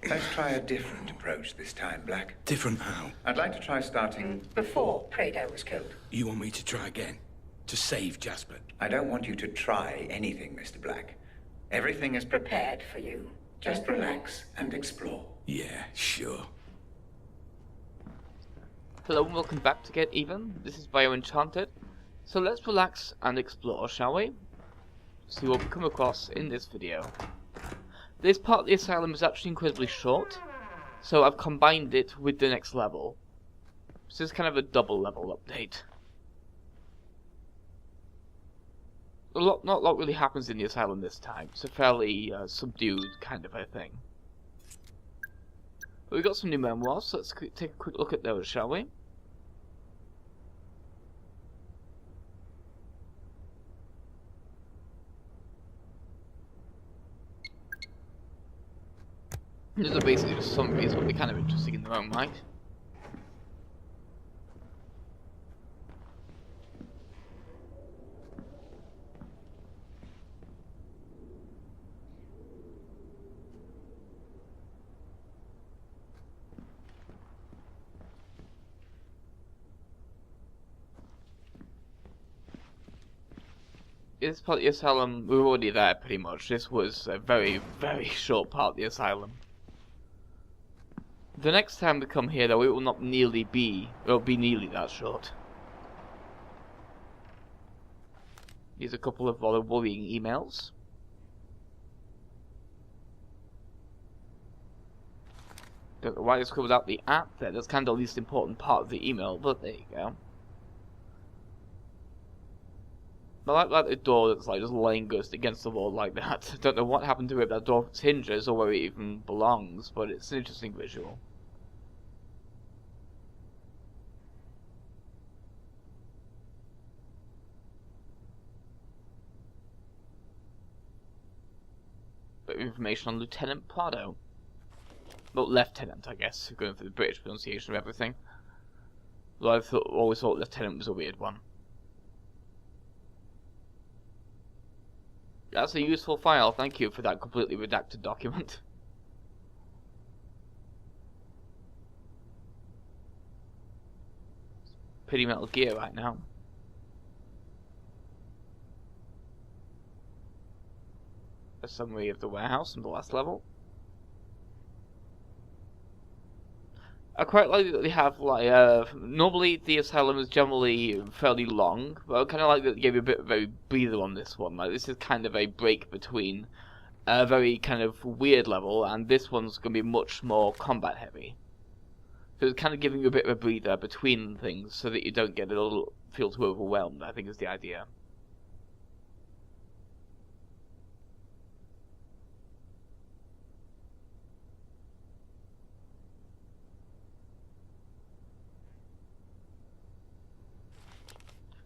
Let's try a different approach this time, Black. Different how? I'd like to try starting before Prado was killed. You want me to try again? To save Jasper? I don't want you to try anything, Mr. Black. Everything is prepared for you. Just relax and explore. Yeah, sure. Hello and welcome back to Get Even. This is Bio Enchanted. So let's relax and explore, shall we? See what we come across in this video. This part of the asylum is actually incredibly short, so I've combined it with the next level. This is kind of a double level update. Not a lot really happens in the asylum this time. It's a fairly subdued kind of a thing. But we've got some new memoirs, so let's take a quick look at those, shall we? These are basically just summaries, but they're kind of interesting in their own right. This part of the asylum, we were already there pretty much. This was a very, very short part of the asylum. The next time we come here, though, it will not nearly be, it will be nearly that short. Here's a couple of rather worrying emails. Don't know why it's called out the at there. That's kind of the least important part of the email, but there you go. I like the door that's like just laying ghost against the wall like that. I don't know what happened to it, that door's hinges, or where it even belongs, but it's an interesting visual. Bit of information on Lieutenant Prado. Well, Lieutenant, I guess, going for the British pronunciation of everything. Though I always thought Lieutenant was a weird one. That's a useful file, thank you for that completely redacted document. Pretty Metal Gear right now. A summary of the warehouse from the last level. I quite like that they have, like, normally the asylum is generally fairly long, but I kind of like that they gave you a bit of a breather on this one. Like, this is kind of a break between a very kind of weird level, and this one's going to be much more combat heavy. So it's kind of giving you a bit of a breather between things, so that you don't get a little feel too overwhelmed, I think is the idea.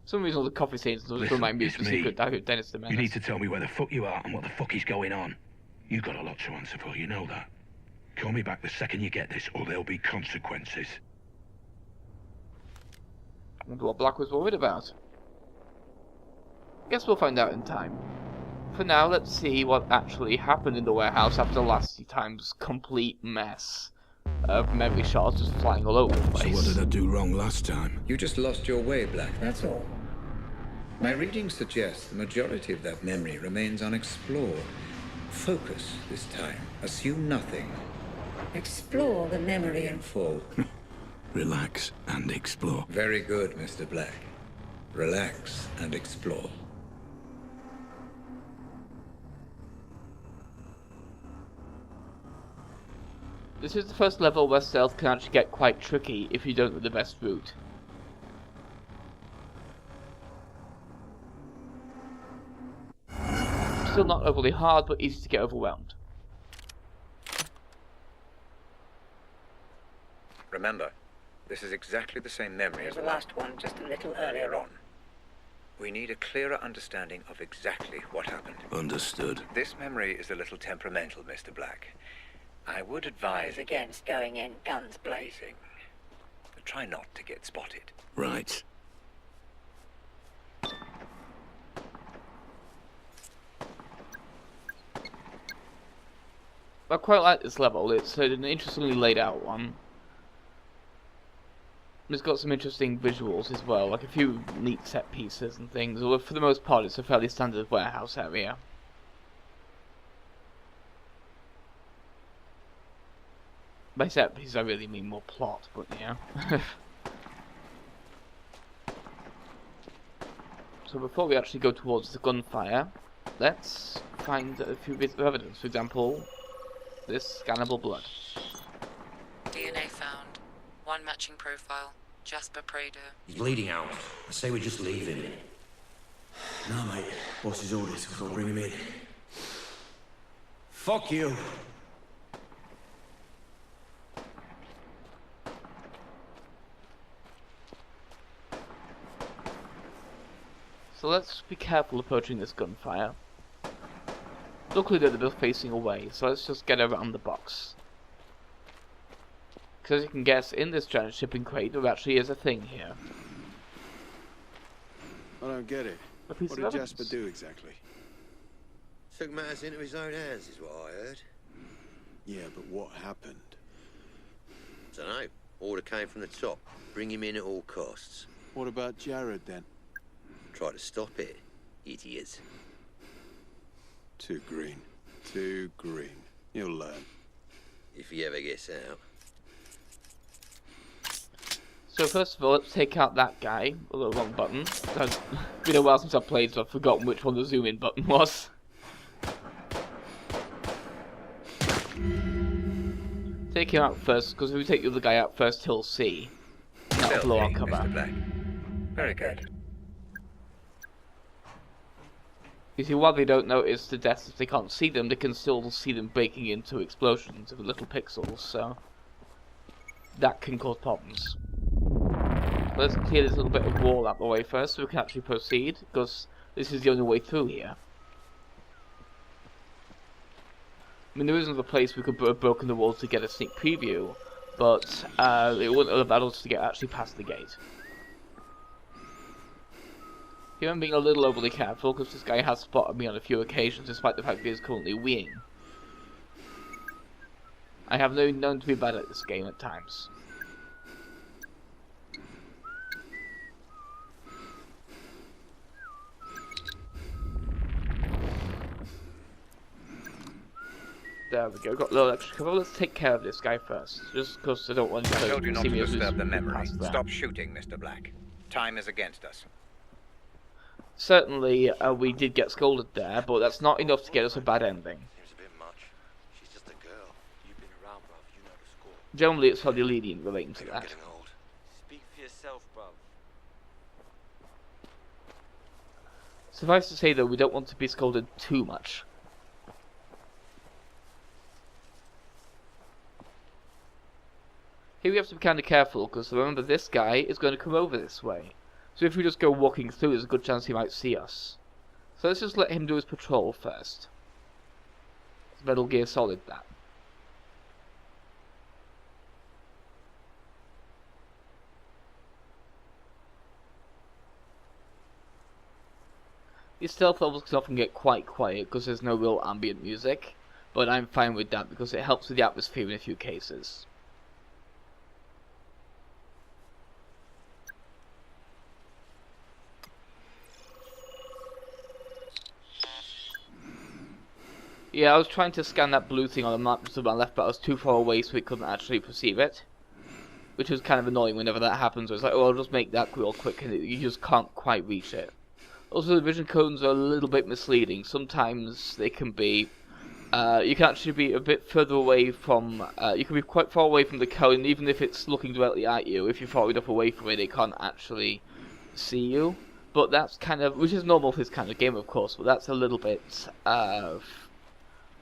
For some reason all the coffee scenes just remind me of the secret diary of Dennis the Menace. You need to tell me where the fuck you are and what the fuck is going on. You got a lot to answer for, you know that. Call me back the second you get this, or there'll be consequences. I wonder what Black was worried about. Guess we'll find out in time. For now, let's see what actually happened in the warehouse after last time's complete mess of memory shards just flying all over the place. So what did I do wrong last time? You just lost your way, Black, that's all. My readings suggest the majority of that memory remains unexplored. Focus this time. Assume nothing. Explore the memory in full. Relax and explore. Very good, Mr. Black. Relax and explore. This is the first level where stealth can actually get quite tricky if you don't know the best route. Still not overly hard, but easy to get overwhelmed. Remember, this is exactly the same memory as the last one, just a little earlier on. We need a clearer understanding of exactly what happened. Understood. This memory is a little temperamental, Mr. Black. I would advise against going in guns blazing. Try not to get spotted. Right. I quite like this level. It's an interestingly laid out one. It's got some interesting visuals as well, like a few neat set pieces and things, although for the most part it's a fairly standard warehouse area. By set pieces I really mean more plot, but yeah. So before we actually go towards the gunfire, let's find a few bits of evidence. For example, this scannable blood. DNA found. One matching profile. Jasper Prader. He's bleeding out. I say we just leave him. No, mate. Boss's orders. We've got to bring him in. Fuck you. So let's be careful approaching this gunfire. Luckily they're both facing away, so let's just get around the box. Because as you can guess, in this giant shipping crate there actually is a thing here. I don't get it. A piece What of did evidence. Jasper do exactly? Took matters into his own hands, is what I heard. Yeah, but what happened? Dunno. Order came from the top. Bring him in at all costs. What about Jared then? Try to stop it, idiots. Too green. Too green. You'll learn. If he ever gets out. So first of all, let's take out that guy. Oh, the wrong button. It's been a while since I've played, so I've forgotten which one the zoom in button was. Take him out first, because if we take the other guy out first, he'll see. That'll blow our cover. Mr. Black. Very good. You see, while they don't notice the deaths if they can't see them, they can still see them breaking into explosions of little pixels, so that can cause problems. Let's clear this little bit of wall out the way first so we can actually proceed, because this is the only way through here. I mean, there is another place we could have broken the walls to get a sneak preview, but it wouldn't have allowed us to get actually past the gate. Here I'm being a little overly careful, because this guy has spotted me on a few occasions, despite the fact that he is currently weeing. I have known to be bad at this game at times. There we go, got a little extra cover. Let's take care of this guy first, just because I don't want I told you to not see to me as disturb the we memory. pass there. Stop shooting, Mr. Black. Time is against us. Certainly, we did get scolded there, but that's not enough to get us a bad ending. Seems a bit much. She's just a girl. You've been around, bruv. You know the score. Generally, it's fairly lenient relating to You're that. getting old. Speak for yourself, bruv. Suffice to say, though, we don't want to be scolded too much. Here we have to be kind of careful, because remember, this guy is going to come over this way. So if we just go walking through, there's a good chance he might see us. So let's just let him do his patrol first. It's Metal Gear Solid, that. These stealth levels can often get quite quiet because there's no real ambient music, but I'm fine with that because it helps with the atmosphere in a few cases. Yeah, I was trying to scan that blue thing on the map just to my left, but I was too far away so it couldn't actually perceive it. Which was kind of annoying whenever that happens. It's like, oh, I'll just make that real quick, and you just can't quite reach it. Also, the vision cones are a little bit misleading. Sometimes they can be... you can actually be a bit further away from... you can be quite far away from the cone, even if it's looking directly at you. If you're far enough away from it, it can't actually see you. But that's kind of... which is normal for this kind of game, of course, but that's a little bit...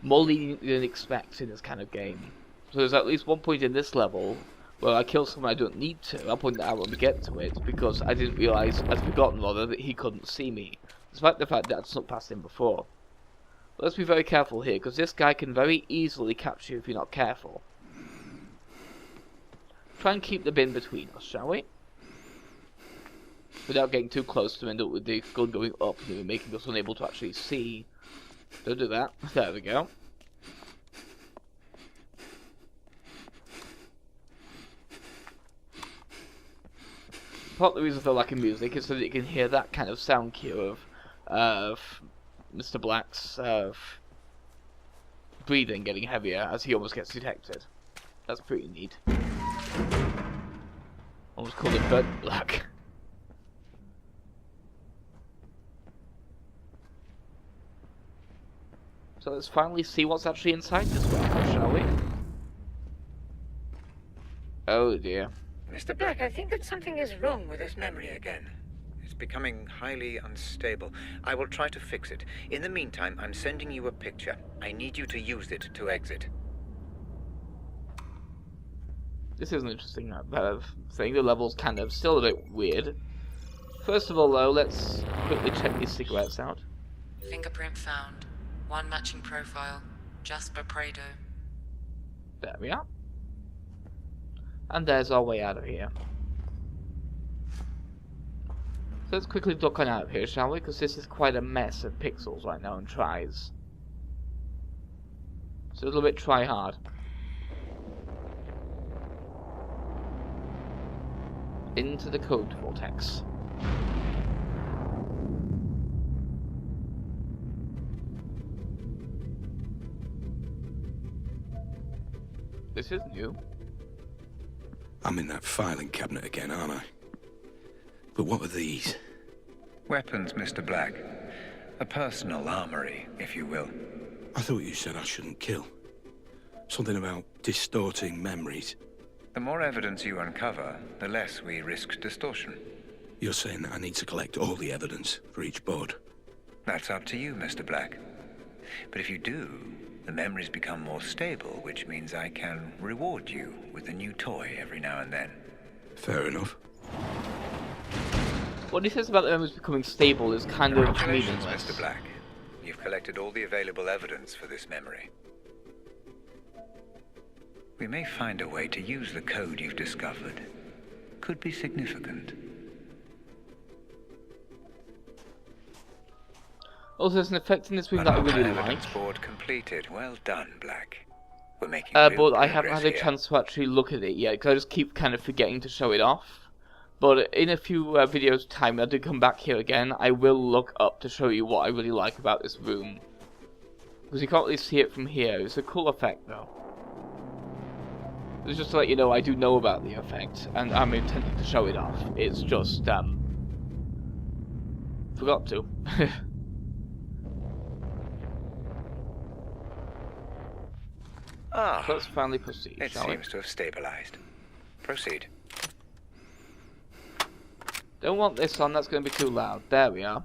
more lenient than expect in this kind of game. So there's at least one point in this level where I kill someone I don't need to. I'll point that out when we get to it, because I didn't realise, I'd forgotten rather, that he couldn't see me, despite the fact that I'd snuck past him before. But let's be very careful here, because this guy can very easily capture you if you're not careful. Try and keep the bin between us, shall we? Without getting too close to end up with the gun going up and making us unable to actually see. Don't do that. There we go. part of the reason for lacking music is so that you can hear that kind of sound cue of Mr. Black's breathing getting heavier as he almost gets detected. That's pretty neat. Almost called it Burnt Black. So let's finally see what's actually inside this warehouse, shall we? Oh dear. Mr. Black, I think that something is wrong with this memory again. It's becoming highly unstable. I will try to fix it. In the meantime, I'm sending you a picture. I need you to use it to exit. This is an interesting thing. The level's kind of still a bit weird. First of all, though, let's quickly check these cigarettes out. Fingerprint found. One matching profile. Jasper Prado. There we are. And there's our way out of here. So let's quickly duck on out of here, shall we? Because this is quite a mess of pixels right now and tries. It's a little bit try hard. Into the code vortex. This is new. I'm in that filing cabinet again, aren't I? But what are these? Weapons, Mr. Black. A personal armory, if you will. I thought you said I shouldn't kill. Something about distorting memories. The more evidence you uncover, the less we risk distortion. You're saying that I need to collect all the evidence for each board? That's up to you, Mr. Black. But if you do, the memories become more stable, which means I can reward you with a new toy every now and then. Fair enough. What he says about the memories becoming stable is kind of Congratulations, meaningless. Mr. Black. You've collected all the available evidence for this memory. We may find a way to use the code you've discovered. Could be significant. Also, there's an effect in this room that I really like. Evidence board completed. Well done, Black. We're making But I haven't had a here. chance to actually look at it yet, because I just keep kind of forgetting to show it off. But in a few videos' time, I do come back here again, I will look up to show you what I really like about this room. Because you can't really see it from here. It's a cool effect, though. It's just to let you know, I do know about the effect, and I'm intending to show it off. It's just, forgot to. Ah, So let's finally proceed, it shall we? seems to have stabilized. Proceed. Don't want this on, that's going to be too loud. There we are.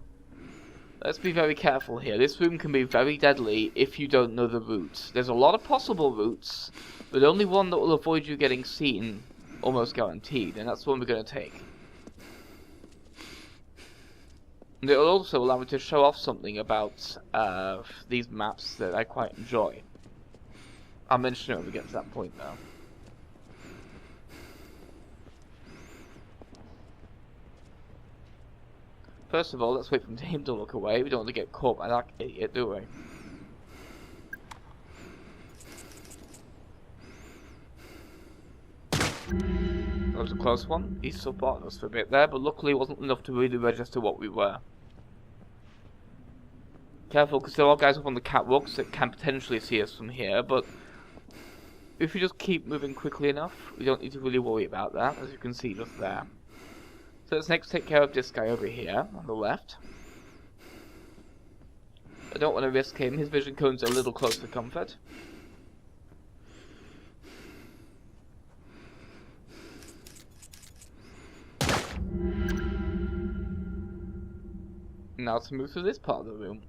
Let's be very careful here. This room can be very deadly if you don't know the routes. There's a lot of possible routes, but only one that will avoid you getting seen, almost guaranteed, and that's the one we're going to take. And it will also allow me to show off something about these maps that I quite enjoy. I'll mention it when we get to that point, though. First of all, let's wait for him to look away. We don't want to get caught by that idiot, do we? That was a close one. He supported us for a bit there, but luckily it wasn't enough to really register what we were. Careful, because there are guys up on the catwalks that can potentially see us from here, but if we just keep moving quickly enough, we don't need to really worry about that, as you can see just there. So let's next take care of this guy over here, on the left. I don't want to risk him, his vision cone's a little close for comfort. Now to move through this part of the room.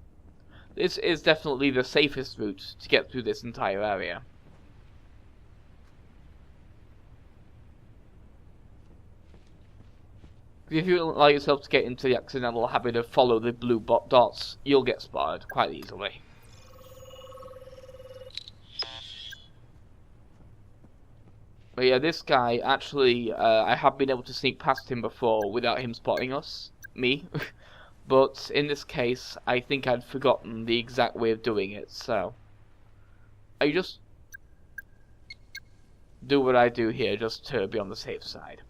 This is definitely the safest route to get through this entire area. If you allow yourself to get into the accidental habit of follow the blue dots, you'll get spotted quite easily. But yeah, this guy, actually, I have been able to sneak past him before without him spotting me. But in this case, I think I'd forgotten the exact way of doing it, so I just do what I do here just to be on the safe side.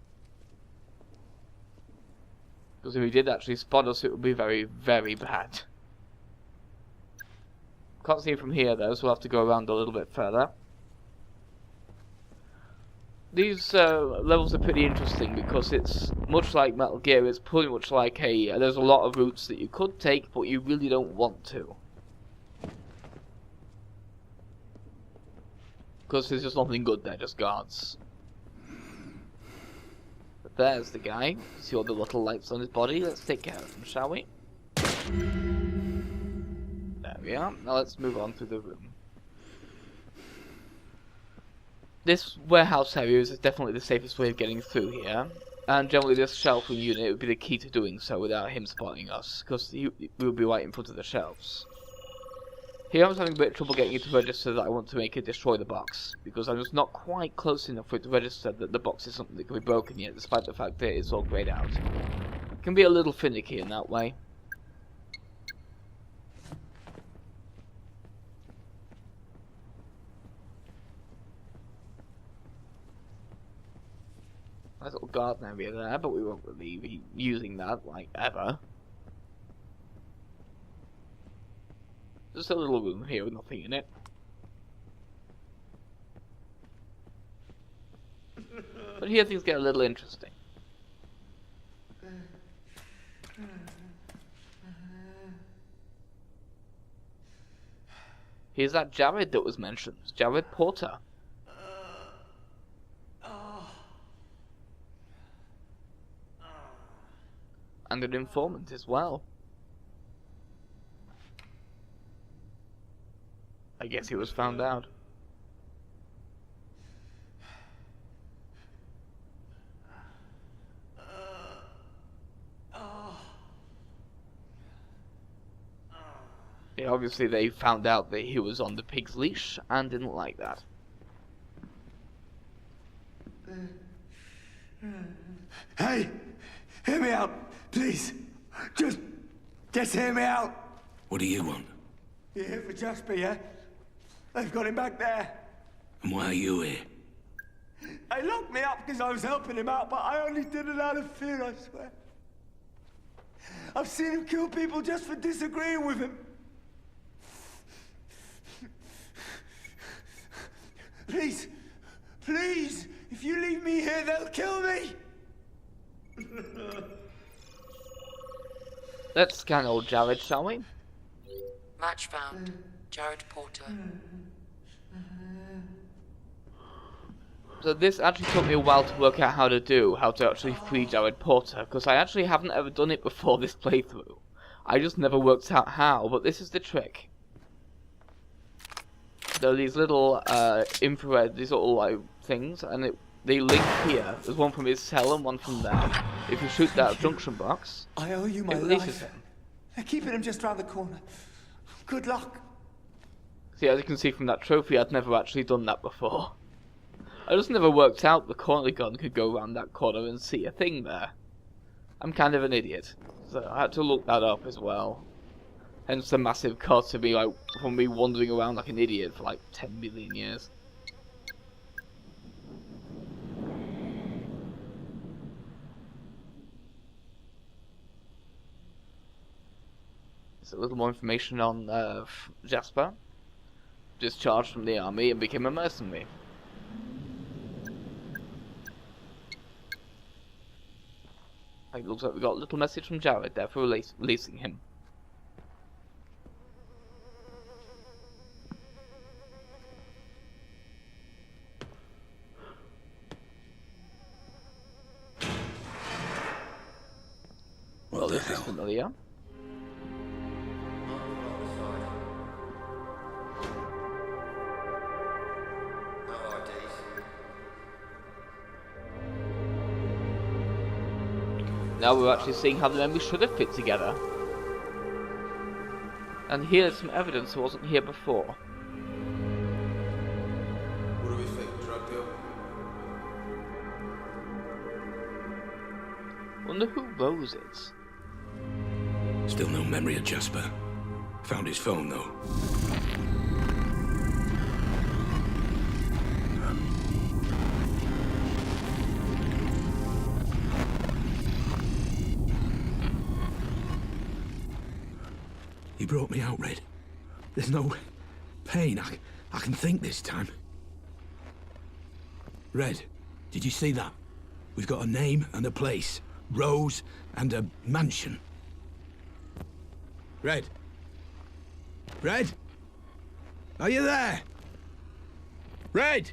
Because if he did actually spot us, it would be very, very bad. Can't see him from here though, so we'll have to go around a little bit further. These levels are pretty interesting because it's much like Metal Gear. It's pretty much like there's a lot of routes that you could take, but you really don't want to. Because there's just nothing good there, just guards. But there's the guy. See all the little lights on his body? Let's take care of him, shall we? There we are. Now let's move on through the room. This warehouse area is definitely the safest way of getting through here. And generally this shelving unit would be the key to doing so without him spotting us. Because we would be right in front of the shelves. Here I was having a bit of trouble getting it to register that I want to make it destroy the box, because I'm just not quite close enough for it to register that the box is something that can be broken yet, despite the fact that it's all grayed out. It can be a little finicky in that way. Nice little garden area there, but we won't really be using that, like, ever. Just a little room here with nothing in it. But here things get a little interesting. Here's that Jared that was mentioned. Jared Porter. And an informant as well. I guess he was found out. Yeah, obviously they found out that he was on the pig's leash and didn't like that. Hey! Hear me out, please! Just hear me out! What do you want? You're here for Jasper, yeah? They've got him back there. And why are you here? They locked me up because I was helping him out, but I only did it out of fear, I swear. I've seen him kill people just for disagreeing with him. Please, please, if you leave me here, they'll kill me. Let's scan old Jared, shall we? Match found. Jared Porter. So this actually took me a while to work out how to actually free Jared Porter, because I actually haven't ever done it before this playthrough. I just never worked out how, but this is the trick. There are these little infrared, these little things, and they link here. There's one from his cell and one from there. If you shoot that junction box, I owe you my it releases life. him. They're keeping him just round the corner. Good luck. See, as you can see from that trophy, I'd never actually done that before. I just never worked out the corner gun could go around that corner and see a thing there. I'm kind of an idiot, so I had to look that up as well. Hence the massive cut to me, like, from me wandering around like an idiot for like 10 million years. So a little more information on Jasper. Discharged from the army and became a mercenary. It looks like we got a little message from Jared there for releasing him. Well, this is familiar. Now we're actually seeing how the memories should have fit together. And here's some evidence that wasn't here before. What do we think? Drug deal? Wonder who Rose is. Still no memory of Jasper. Found his phone though. He brought me out, Red. There's no pain. I can think this time. Red, did you see that? We've got a name and a place. Rose and a mansion. Red? Red? Are you there? Red!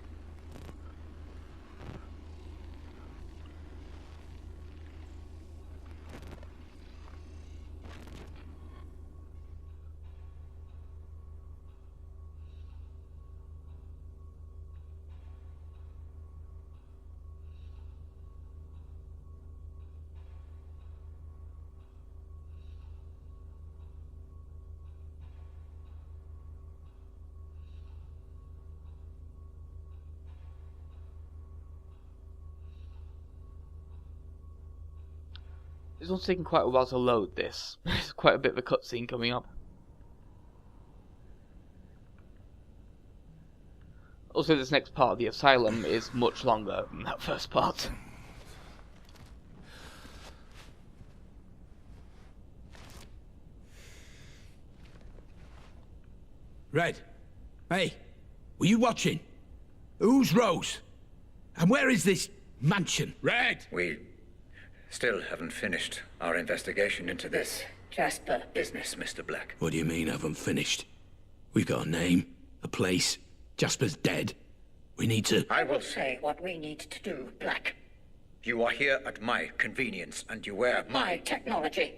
This one's taking quite a while to load this. There's quite a bit of a cutscene coming up. Also, this next part of the asylum is much longer than that first part. Red, hey, were you watching? Who's Rose? And where is this mansion? Red! We still haven't finished our investigation into this Jasper business, Mr. Black. What do you mean, haven't finished? We've got a name, a place. Jasper's dead. We need to... I will say what we need to do, Black. You are here at my convenience, and you wear my technology.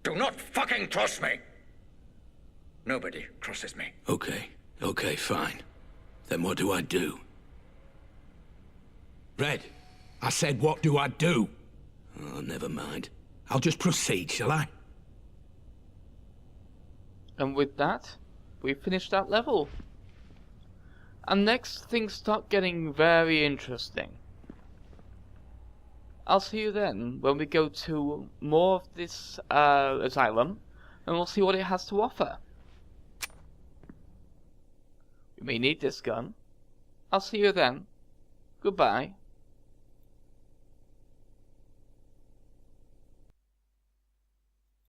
Do not fucking cross me! Nobody crosses me. Okay, fine. Then what do I do? Red, I said what do I do? Oh, never mind. I'll just proceed, shall I? And with that, we've finished that level. And next, things start getting very interesting. I'll see you then, when we go to more of this asylum, and we'll see what it has to offer. We may need this gun. I'll see you then. Goodbye.